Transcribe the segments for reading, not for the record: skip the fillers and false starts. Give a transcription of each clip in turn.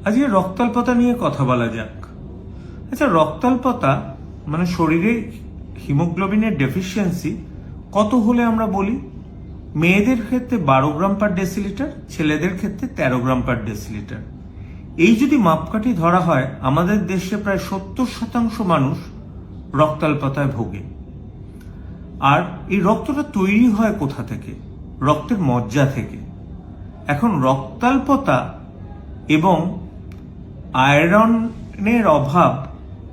আজকে রক্তাল্পতা নিয়ে কথা বলা যাক। আচ্ছা, রক্তাল্পতা মানে শরীরে হিমোগ্লোবিনের ডেফিসিয়েন্সি কত হলে আমরা বলি? মেয়েদের ক্ষেত্রে 12 গ্রাম পার ডেসিলিটার, ছেলেদের ক্ষেত্রে 13 গ্রাম পার ডেসিলিটার। এই যদি মাপকাঠি ধরা হয়, আমাদের দেশে প্রায় 70% মানুষ রক্তাল্পতায় ভোগে। আর এই রক্তটা তৈরি হয় কোথা থেকে? রক্তের মজ্জা থেকে। এখন রক্তাল্পতা এবং আয়রনের অভাব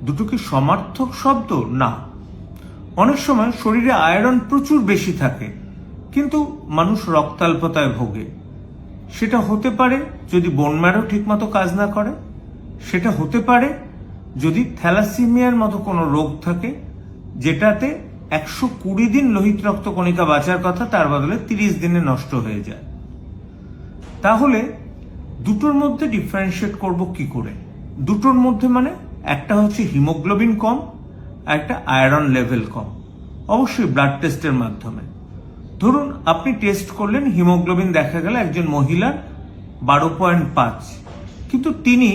দুটো কি সমার্থক শব্দ? না। অনেক সময় শরীরে আয়রন প্রচুর বেশি থাকে কিন্তু মানুষ রক্তাল্পতায় ভোগে। সেটা হতে পারে যদি বোন ম্যারো ঠিকমতো কাজ না করে, সেটা হতে পারে যদি থ্যালাসিমিয়ার মতো কোনো রোগ থাকে যেটাতে 120 দিন লোহিত রক্তকণিকা বাঁচার কথা, তার বদলে 30 দিনে নষ্ট হয়ে যায়। তাহলে দুটোর মধ্যে ডিফারেন্সিয়েট করব কি করে? দুটোর মধ্যে মানে একটা হচ্ছে হিমোগ্লোবিন কম, একটা আয়রন লেভেল কম, অবশ্যই ব্লাড টেস্টের মাধ্যমে। ধরুন আপনি টেস্ট করলেন, হিমোগ্লোবিন দেখা গেল একজন মহিলার 12.5, কিন্তু তিনি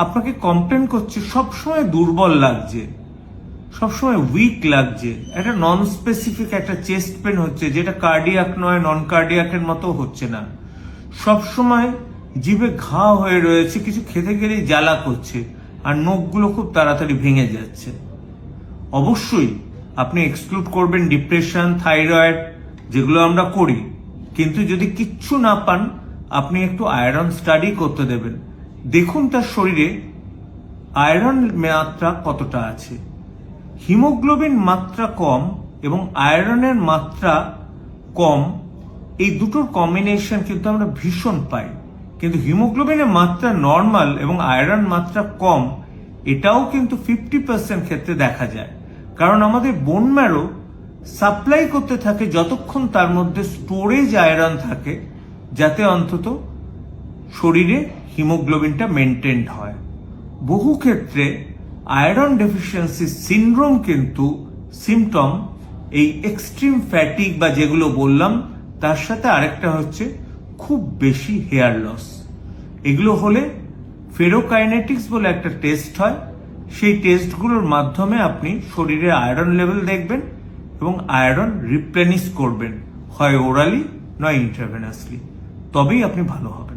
আপনাকে কমপ্লেন করছে সবসময় দুর্বল লাগছে, সবসময় উইক লাগছে, একটা নন স্পেসিফিক একটা চেস্ট পেন হচ্ছে যেটা কার্ডিয়াক নয়, নন কার্ডিয়াকের মতো হচ্ছে না, সবসময় জিভে ঘা হয়ে রয়েছে, কিছু খেতে গেলেই জ্বালা করছে, আর নখগুলো খুব তাড়াতাড়ি ভেঙে যাচ্ছে। অবশ্যই আপনি এক্সক্লুড করবেন ডিপ্রেশন, থাইরয়েড, যেগুলো আমরা করি, কিন্তু যদি কিচ্ছু না পান আপনি একটু আয়রন স্টাডি করতে দেবেন। দেখুন তার শরীরে আয়রন মাত্রা কতটা আছে। হিমোগ্লোবিন মাত্রা কম এবং আয়রনের মাত্রা কম, এই দুটোর কম্বিনেশন কিন্তু আমরা ভীষণ পাই। কিন্তু হিমোগ্লোবিনের মাত্রা নর্মাল এবং আয়রন মাত্রা কম, এটাও কিন্তু 50% ক্ষেত্রে দেখা যায়। কারণ আমাদের বোন ম্যারো সাপ্লাই করতে থাকে যতক্ষণ তার মধ্যে স্টোরেজ আয়রন থাকে, যাতে অন্তত শরীরে হিমোগ্লোবিনটা মেনটেন্ড হয়। বহু ক্ষেত্রে আয়রন ডেফিসিয়েন্সি সিনড্রোম কিন্তু সিমটম এই এক্সট্রিম ফ্যাটিক বা যেগুলো বললাম, তার সাথে আরেকটা হচ্ছে খুব বেশি হেয়ার লস। এগুলো হলে ফেরোকাইনেটিক্স বলে একটা টেস্ট হয়, সেই টেস্টগুলোর মাধ্যমে আপনি শরীরের আয়রন লেভেল দেখবেন এবং আয়রন রিপ্লেনিশ করবেন, হয় ওরালি নয় ইন্ট্রাভেনাসলি, তবেই আপনি ভালো হবেন।